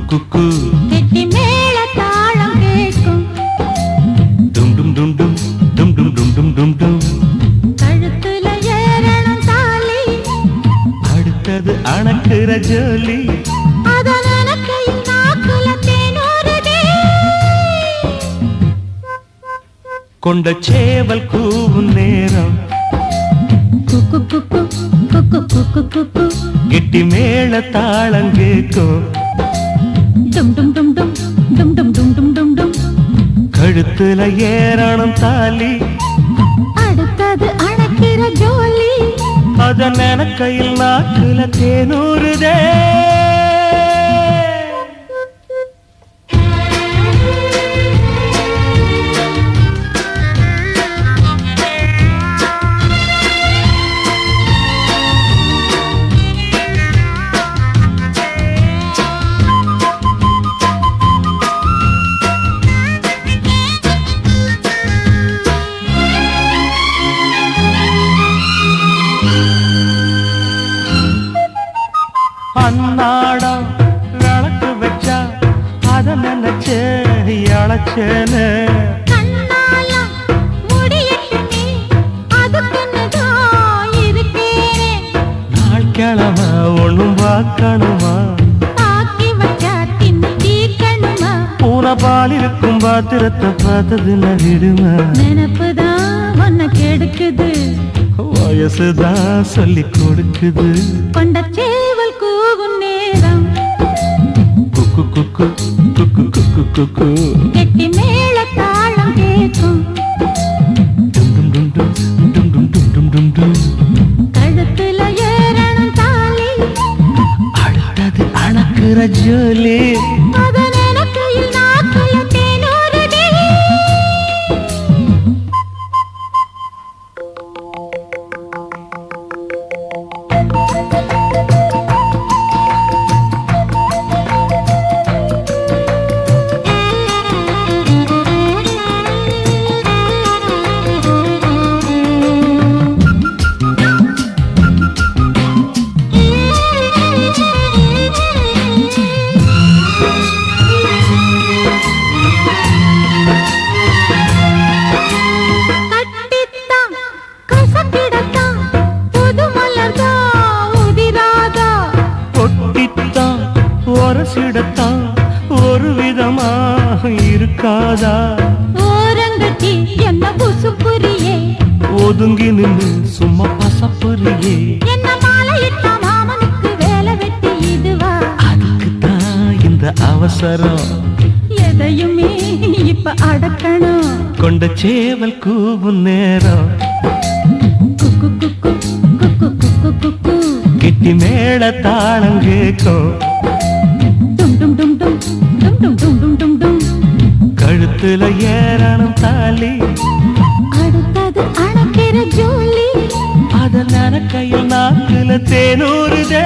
குக்கு கெட்டி மேல தாளம் கேட்கும். டும் டும் டும் டும் டும் டும் டும் டும் டும் டும். கழுத்துல ஏறணும் தாலி, அடுத்தது அணக்குற ஜோலி. அத நினைக்கையில் நாக்குல தேனூறுதே. கொண்ட சேவல் கூவும் நேரம் குக்கு குக்கு குக்கு குக்கு குக்கு. கெட்டி மேல தாளம் கேட்கும். டும் டும் டும் டும் டும் டும் டும் டும் டும் டும். கழுத்துல ஏறணும் தாலி, அடுத்தது அணைக்கிற ஜோலி. அத நினைக்கையில் நாக்குல தேனூறுதே. அன்னாடம் விளக்கு வச்சா அத நினைச்சே அழைச்சேன்னு. கண்ணால முடியட்டுமே, அதுக்குன்னுதான் இருக்கேனே. நாள் கிழமை ஒண்ணும் பார்க்கணுமா, ஆக்கி வச்சா தின்னு தீர்க்கணுமா. பூனை பால் இருக்கும் பாத்திரத்தை பார்த்தது நடிடுமா. நினப்புதான் உன்னை கெடுக்குது, வயசுதான் சொல்லி கொடுக்குது. கொண்ட சேவல் கூவும் நேரம் குக்கு குக்கு குக்கு குக்கு குக்கு. கெட்டி மேல தாளம் கேட்கும். டும் டும் டும் டும் டும் டும் டும் டும் டும் டும். கழுத்துல ஏறணும் தாலி, அடுத்தது அணக்குற ஜோலி. அத நினைக்கையில் நாக்குல தேனூறுதே. கட்டித்தான் கசக்கிடத்தான் புது மலர்தான் உதிராதா. கொட்டித்தான் ஒரசிடத்தான் ஒரு விதமா இருக்காதா. ஓரங்கட்டி என்ன புசுப்புரியே, ஒதுங்கி நின்று சும்மா பசப்புரியே. என்ன மாலையிட்ட மாமனுக்கு வேலை வெட்டி இதுவா. அதுக்குத்தான் இந்த அவசரம், எதையுமே இப்ப அடக்கணும். கொண்ட சேவல் கூவும் நேரம் குக்கு குக்கு குக்கு குக்கு குக்கு. கிட்டி மேல தாளம் கேட்கும். டும் டும் டும் டும் டும் டும் டும் டும் டும் டும். கழுத்துல ஏறணும் தாலி, அடுத்தது அணைக்கிற ஜோலி. அத நினைக்கையில் நாக்குல தேனூறுதே.